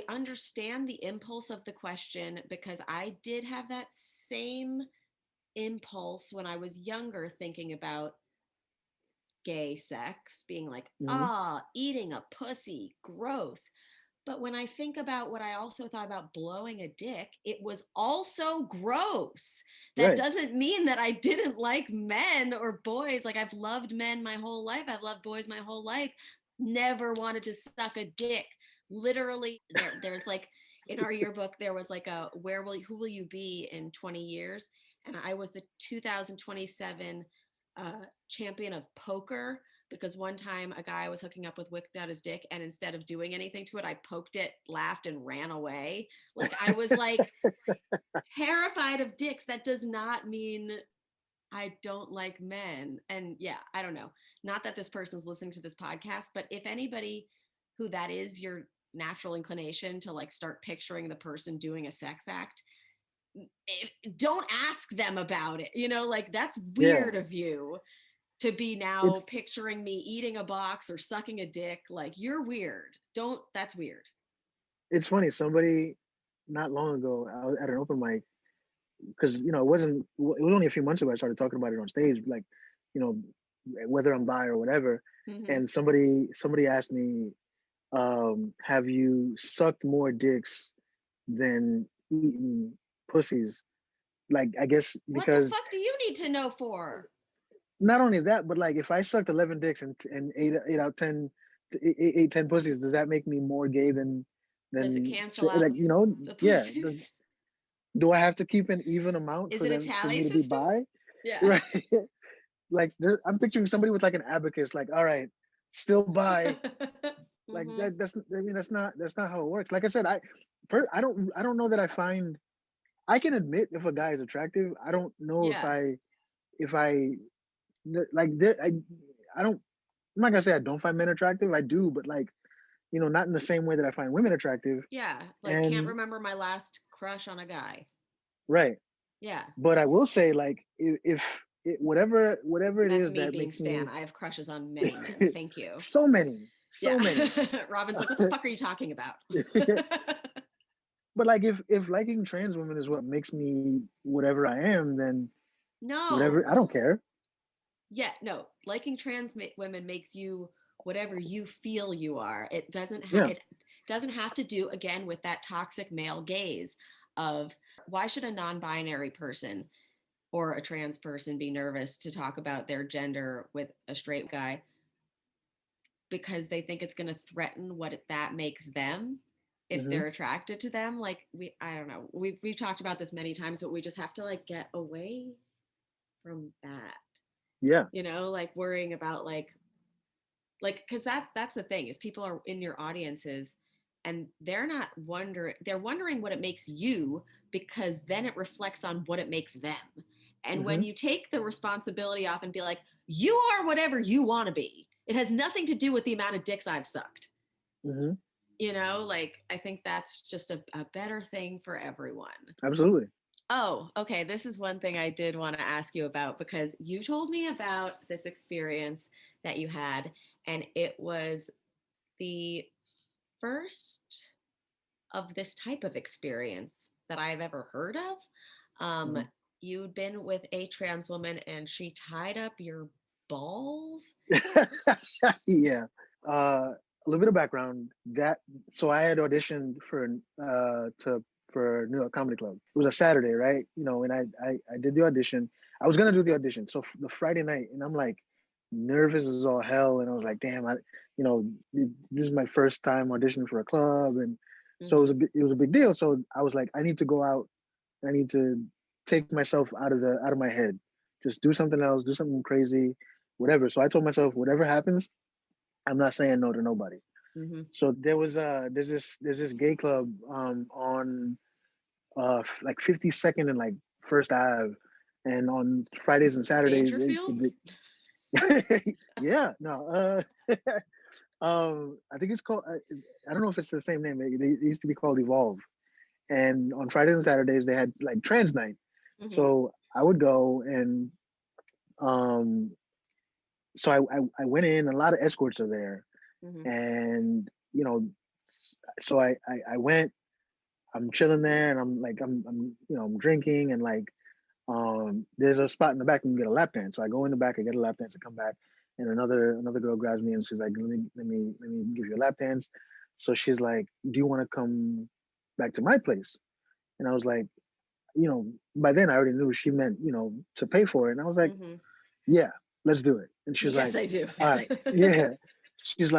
understand the impulse of the question because I did have that same impulse when I was younger, thinking about gay sex, being like, Hmm. eating a pussy, gross. But when I think about what I also thought about blowing a dick, it was also gross. That Right. doesn't mean that I didn't like men or boys. Like, I've loved men my whole life, I've loved boys my whole life. Never wanted to suck a dick. Literally, there's like, in our yearbook, there was like a who will you be in 20 years? And I was the 2027 champion of poker, because one time a guy was hooking up with whipped out his dick, and instead of doing anything to it, I poked it, laughed, and ran away. Like, I was like terrified of dicks. That does not mean I don't like men. And yeah, I don't know. Not that this person's listening to this podcast, but if anybody who that is your natural inclination to like start picturing the person doing a sex act, don't ask them about it. Like, that's Yeah. weird of you to be now It's picturing me eating a box or sucking a dick. Like, you're weird. Don't, that's weird. it's funny. Somebody not long ago, I was at an open mic because it was only a few months ago I started talking about it on stage, like, you know, whether I'm bi or whatever. Mm-hmm. And somebody asked me, have you sucked more dicks than eaten pussies? Like, I guess What the because fuck do you need to know for? not only that, but like if I sucked 11 dicks and eight out 10, eight 10 pussies, does that make me more gay Does it than cancel straight? out Like, the yeah. pussies? Do I have to keep an even amount Is for it a for tally me to be system? bi? Yeah. Right. Like I'm picturing somebody with like an abacus, like, all right, still bi. Like Mm-hmm. that's not how it works. Like I said, I don't know that I can admit if a guy is attractive. I don't know Yeah. if I like there I don't I'm not gonna say I don't find men attractive. I do, but like, not in the same way that I find women attractive. Yeah. Like, can't And remember my last crush on a guy. right. Yeah. But I will say, like, whatever it That's is me that being makes Stan. me I have crushes on many men. Thank you. so many, Yeah. so many. Robin's like, what the fuck are you talking about? But like if liking trans women is what makes me whatever I am, then No. whatever, I don't care. Yeah, no. Liking trans women makes you whatever you feel you are. Yeah. It doesn't have to do again with that toxic male gaze of why should a non-binary person or a trans person be nervous to talk about their gender with a straight guy because they think it's going to threaten what that makes them if Hmm. they're attracted to them. Like I don't know, we've talked about this many times, but we just have to like get away from that, Yeah. like worrying about like because that's the thing is people are in your audiences and they're wondering what it makes you because then it reflects on what it makes them. And when Hmm. you take the responsibility off and be like, you are whatever you want to be, it has nothing to do with the amount of dicks I've sucked. Hmm. Like I think that's just a better thing for everyone. Absolutely. Oh, okay. This is one thing I did want to ask you about because you told me about this experience that you had, and it was the first of this type of experience that I've ever heard of. Um, Mhm. you'd been with a trans woman and she tied up your balls. Yeah. A little bit of background. That so I had auditioned to for New York Comedy Club. It was a Saturday, right? And I did the audition. I was gonna do the audition. So the Friday night, and I'm like nervous as all hell, and I was like, damn, this is my first time auditioning for a club, and so Mm-hmm. it was a big deal. So I was like, I need to go out. I need to take myself out of my head. Just do something else. Do something crazy, whatever. So I told myself, whatever happens, I'm not saying no to nobody. Mm-hmm. So there's this gay club on like 52nd and like First Ave, and on Fridays and Saturdays Dangerfields? yeah, no, I think it's called I don't know if it's the same name. It used to be called Evolve, and on Fridays and Saturdays they had like trans night. Mm-hmm. So I would go, and um so I went in. A lot of escorts are there, Mm-hmm. and so I went. I'm chilling there, and I'm drinking, and like there's a spot in the back you can get a lap dance. So I go in the back, I get a lap dance, I come back, and another girl grabs me and she's like, let me give you a lap dance. So she's like, do you want to come back to my place? And I was like, by then I already knew she meant, to pay for it. And I was like, Mm-hmm. yeah, let's do it. And she's Yes, like, I do. all right, yeah. She's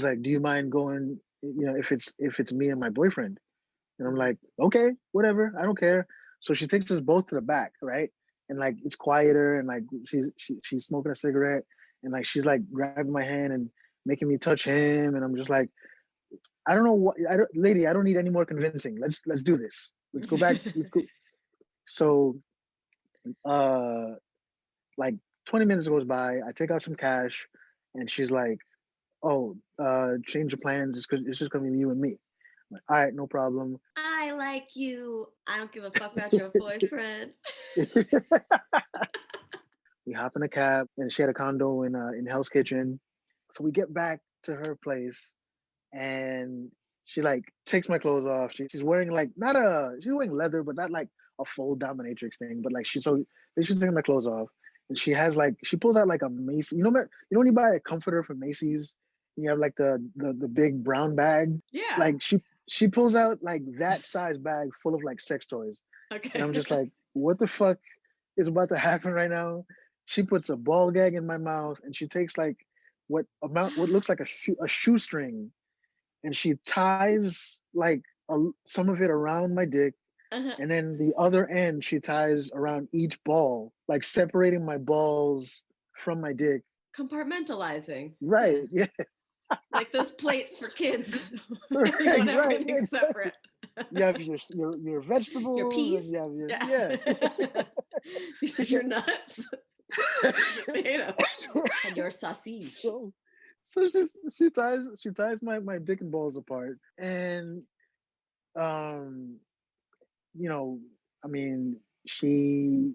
like, do you mind going, if it's me and my boyfriend? And I'm Mm-hmm. like, okay, whatever, I don't care. So she takes us both to the back, right? And like it's quieter, and like she's smoking a cigarette, and like she's like grabbing my hand and making me touch him, and I'm just like, I don't know what, lady, I don't need any more convincing. Let's do this. Let's go back. Let's go. So uh like 20 minutes goes by, I take out some cash, and she's like, oh, change of plans. It's just gonna be you and me. I'm like, all right, no problem. I like you. I don't give a fuck about your boyfriend. We hop in a cab, and she had a condo in Hell's Kitchen. So we get back to her place, and she like takes my clothes off. She's wearing like not a she's wearing leather, but not like a full dominatrix thing. But like she's taking my clothes off, and she pulls out like a Macy's. When you buy a comforter from Macy's, and you have like the big brown bag. Yeah. Like she pulls out like that size bag full of like sex toys, and I'm Okay. just like, what the fuck is about to happen right now? She puts a ball gag in my mouth, and she takes like what looks like a shoestring, and she ties like some of it around my dick, Uh-huh. and then the other end she ties around each ball, like separating my balls from my dick. Compartmentalizing. Right? Yeah. Yeah. Like those plates for kids. You Right. want Right. Yeah. everything Exactly. separate. You have your Your vegetables, and peas? you have your Yeah. yeah. These are your nuts. Your potatoes. And your sausage. so she ties my dick and balls apart, and um you know I mean she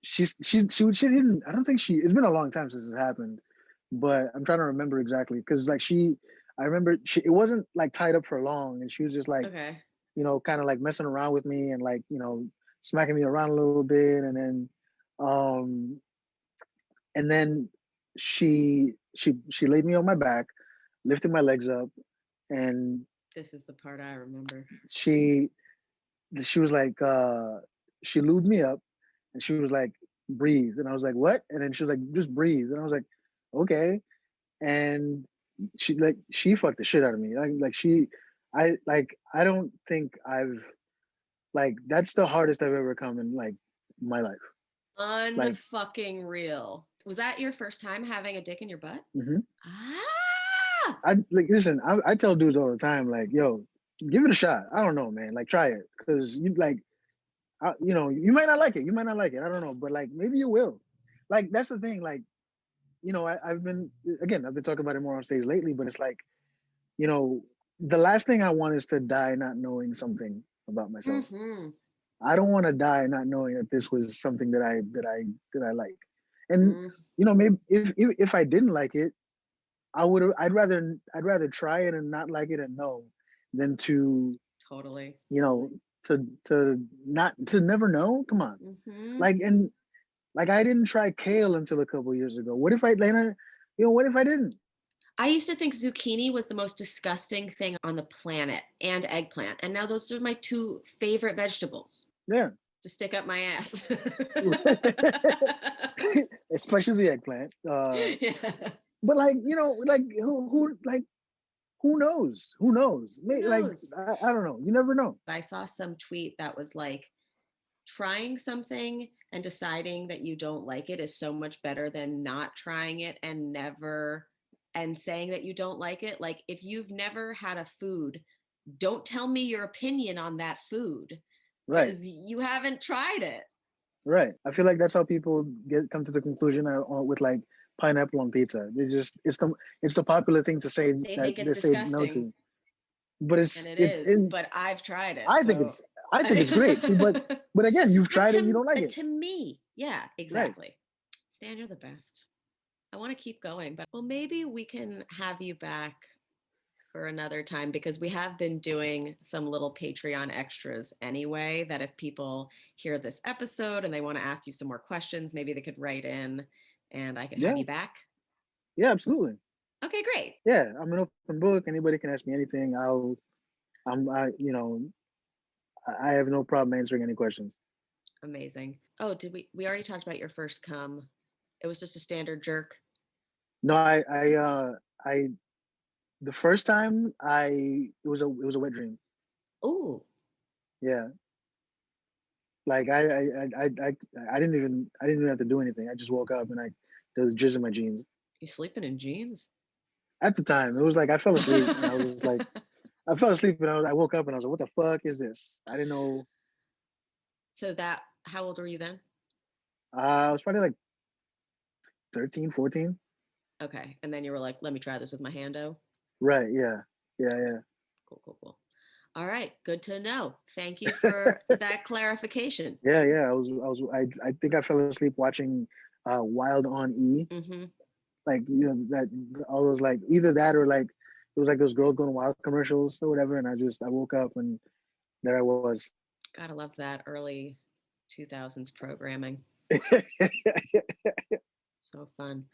she didn't. I don't think she. It's been a long time since it happened, but I'm trying to remember exactly because like I remember it wasn't like tied up for long, and she was just like, Okay. kind of like messing around with me and like smacking me around a little bit, um, and then she laid me on my back, lifted my legs up, and This is the part I remember. she she was like, she lubed me up, and she was like, breathe, and I was like, what? And then she was like, just breathe, and I was like, okay. And she fucked the shit out of me. I don't think I've like that's the hardest I've ever come in like my life. Like, Unfucking real. Was that your first time having a dick in your butt? mhm. Ah! I like listen. I tell dudes all the time, like, yo, give it a shot. I don't know, man. Like, try it because you like, you might not like it. You might not like it. I don't know, but like maybe you will. Like that's the thing. Like, I've been I've been talking about it more on stage lately, but it's like, you know, the last thing I want is to die not knowing something about myself. Mm-hmm. I don't want to die not knowing that this was something that I like. And Mm, maybe if I didn't like it, I'd rather try it and not like it and know than to totally. you know to never know. Come on, Mm-hmm. like and like I didn't try kale until a couple years ago. What if I Lena? What if I didn't? I used to think zucchini was the most disgusting thing on the planet and eggplant. And now those are my two favorite vegetables Yeah, to stick up my ass. especially the eggplant. Yeah. But like like who knows? Who knows? Who Like knows? I don't know. You never know. I saw some tweet that was like, trying something and deciding that you don't like it is so much better than not trying it and never and saying that you don't like it. Like, if you've never had a food, don't tell me your opinion on that food Right, because you haven't tried it. right. I feel like that's how people come to the conclusion with like pineapple on pizza. They just it's the popular thing to say They that think it's they say no disgusting, to. But and it's it it's is, in. but I've tried it. I think So it's I think it's great. See, but again, you've tried it. You don't like but it, to me, yeah, right? exactly. Stan, you're the best. I want to keep going, but well, maybe we can have you back for another time because we have been doing some little Patreon extras anyway. That if people hear this episode and they want to ask you some more questions, maybe they could write in and I could have Yeah, you back. yeah, absolutely. Okay, great. Yeah, I'm an open book. Anybody can ask me anything. I'm, I, you know, I have no problem answering any questions. Amazing. Oh, did we already talked about your first cum? It was just a standard jerk. No, I, the first time it was a wet dream. Ooh, Yeah, like I didn't even have to do anything. I just woke up and there was jizz in my jeans. you sleeping in jeans? At the time, it was like I fell asleep and I woke up and I was like, what the fuck is this? I didn't know. So that, how old were you then? I was probably like 13, 14. Okay. And then you were like, let me try this with my hando. Right. Yeah. Yeah. Cool, cool, cool. All right. Good to know. Thank you for Yeah. that clarification. Yeah. Yeah. I think I fell asleep watching Wild on E. Hmm. Like, that all those like either that or like it was like those girls going wild commercials or whatever. And I woke up and there I was. Gotta love that early 2000s programming. So fun.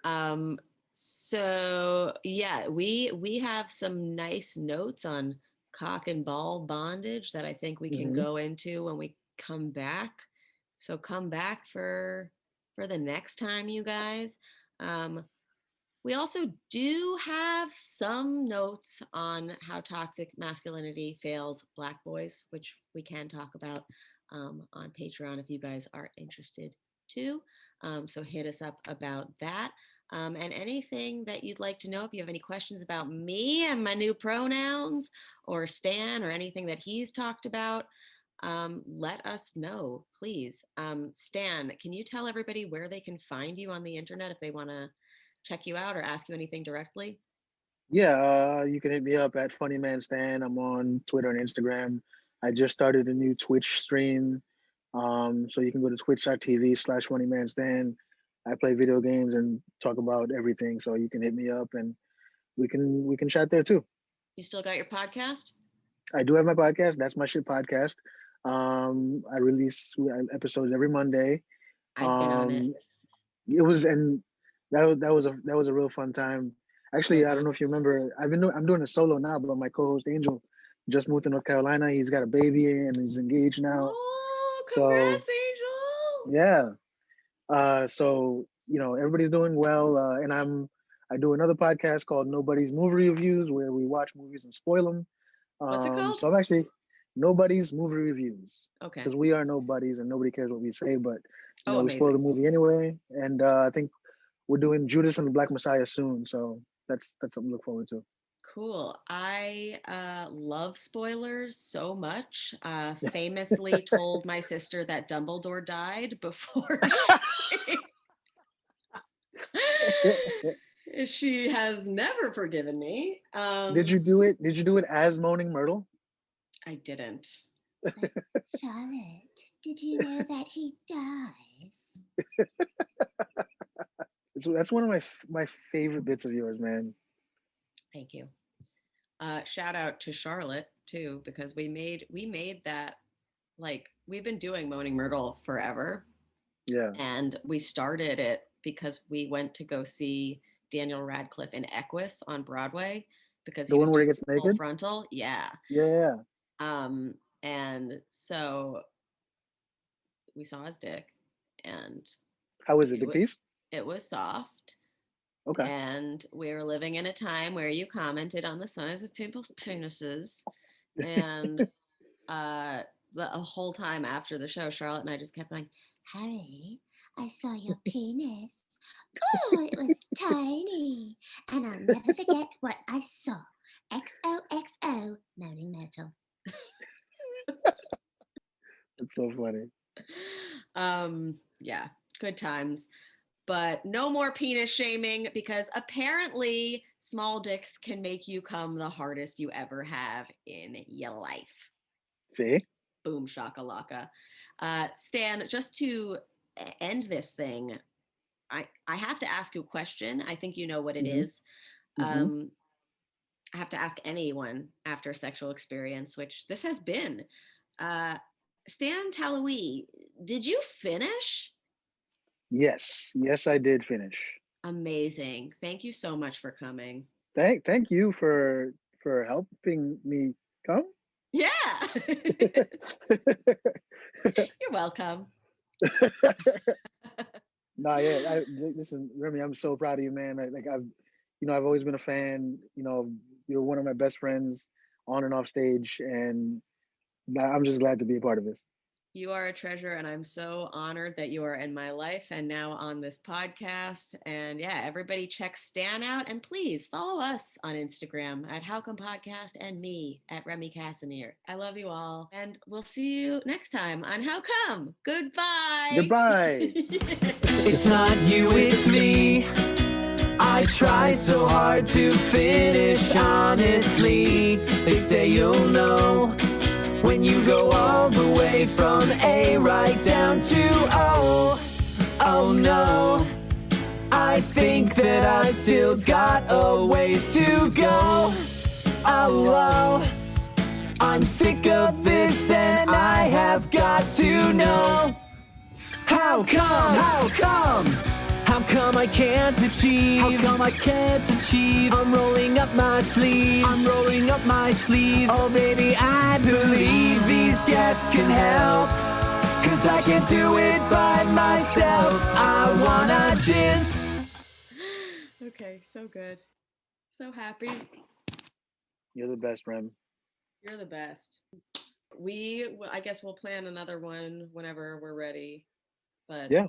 Um, so yeah, we have some nice notes on cock and ball bondage that I think we can Hmm. go into when we come back. So come back for the next time, you guys. Um, we also do have some notes on how toxic masculinity fails Black boys, which we can talk about on Patreon if you guys are interested too. So hit us up about that. And anything that you'd like to know, if you have any questions about me and my new pronouns or Stan or anything that he's talked about, let us know, please. Stan, can you tell everybody where they can find you on the internet if they want to check you out or ask you anything directly? Yeah. You can hit me up at Funny Man Stan. I'm on Twitter and Instagram. I just started a new Twitch stream. So you can go to twitch.tv/funnymanstan. I play video games and talk about everything. So you can hit me up and we can chat there too. You still got your podcast? I do have my podcast. That's my shit podcast. I release episodes every Monday. I've been on it. Um, it was and that was a real fun time. Actually, I don't Uh-huh. know if you remember. I'm doing a solo now, but my co-host Angel just moved to North Carolina. He's got a baby and he's engaged now. Oh, So congrats, Angel. yeah. So everybody's doing well, and I do another podcast called Nobody's Movie Reviews where we watch movies and spoil them. What's it called? So I'm actually Nobody's Movie Reviews Okay. because we are nobodies and nobody cares what we say, but Oh, we spoil the amazing. movie anyway. And I think we're doing Judas and the Black Messiah soon, so that's something to look forward to. Cool. I love spoilers so much. Famously told my sister that Dumbledore died before she has never forgiven me. Did you do it? Did you do it as Moaning Myrtle? I didn't. Charlotte, did you know that he dies? That's one of my favorite bits of yours, man. Thank you. Shout out to Charlotte too, because we made that, like, we've been doing Moaning Myrtle forever. Yeah. And we started it because we went to go see Daniel Radcliffe in Equus on Broadway because The he one was where he doing gets Full naked? Frontal. Yeah. Yeah. And so we saw his dick, and How is it? it, Big piece? it was soft. Okay. And we were living in a time where you commented on the size of people's penises. And the whole time after the show, Charlotte and I just kept going, Harry, I saw your penis. Oh, it was tiny. And I'll never forget what I saw. XOXO, Moaning Myrtle. It's so funny. Yeah, good times. But no more penis shaming, because apparently small dicks can make you come the hardest you ever have in your life. See? Boom shakalaka. Stan, just to end this thing, I have to ask you a question. I think you know what it Mm-hmm. is. Mm-hmm. I have to ask anyone after sexual experience, which this has been. Stan Talouis, did you finish? Yes. Yes, I did finish. Amazing. Thank you so much for coming. Thank you for helping me come. Yeah. You're welcome. Nah, yeah. Listen, Remy, I'm so proud of you, man. I've always been a fan. You're one of my best friends on and off stage, and I'm just glad to be a part of this. You are a treasure, and I'm so honored that you are in my life and now on this podcast. And yeah, everybody check Stan out, and please follow us on Instagram at How Come Podcast and me at Remy Casimir. I love you all, and we'll see you next time on How Come. Goodbye. Goodbye. It's not you, it's me. I try so hard to finish honestly. They say you'll know when you go all the way from A right down to O. Oh no, I think that I still got a ways to go. Oh, I'm sick of this and I have got to know. How come I can't achieve? How come I can't achieve? I'm rolling up my sleeves. Oh baby, I believe these guests can help. 'Cause I can't do it by myself. I wanna just... Okay, so good. So happy. You're the best, Rem. You're the best. I guess we'll plan another one whenever we're ready. But Yeah.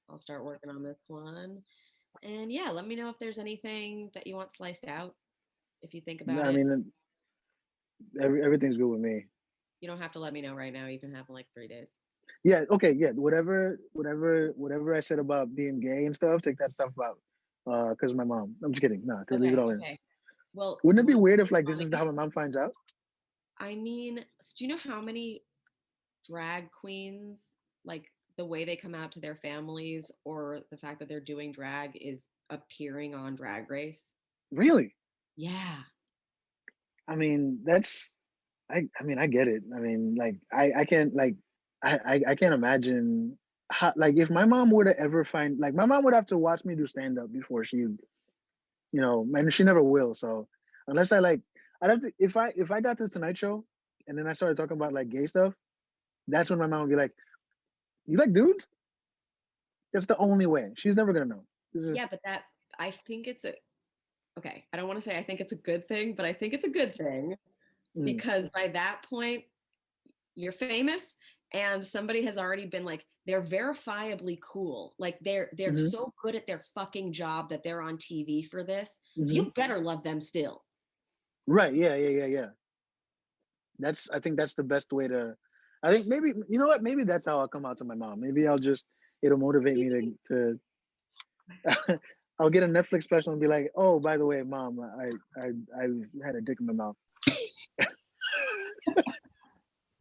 I'll start working on this one. And yeah, let me know if there's anything that you want sliced out. If you think about I it. mean, everything's good with me. You don't have to let me know right now. You can have like 3 days. Yeah. Okay. Yeah. Whatever I said about being gay and stuff, take that stuff out. Because of my mom. I'm just kidding. Nah, leave it all in. Well, Wouldn't it be weird if like this is how my mom finds out? I mean, do you know how many drag queens, like the way they come out to their families or the fact that they're doing drag is appearing on Drag Race. Really? Yeah. I mean, I mean, I get it. I mean, like, I can't, like, I can't imagine how, like, if my mom were to ever find, like, my mom would have to watch me do stand up before she, and she never will. So unless I like, I'd have to, if I got this Tonight Show and then I started talking about like gay stuff, that's when my mom would be like, "You like dudes?" That's the only way. She's never gonna know. This is Yeah, but I think it's okay. I don't want to say I think it's a good thing, but I think it's a good thing mm, because by that point, you're famous and somebody has already been like, they're verifiably cool. Like they're mhm, so good at their fucking job that they're on TV for this. So mhm. you better love them still. Right. Yeah. Yeah. Yeah. Yeah. I think that's the best way to. I think maybe you know what? Maybe that's how I'll come out to my mom. Maybe it'll motivate me to I'll get a Netflix special and be like, "Oh, by the way, mom, I've had a dick in my mouth."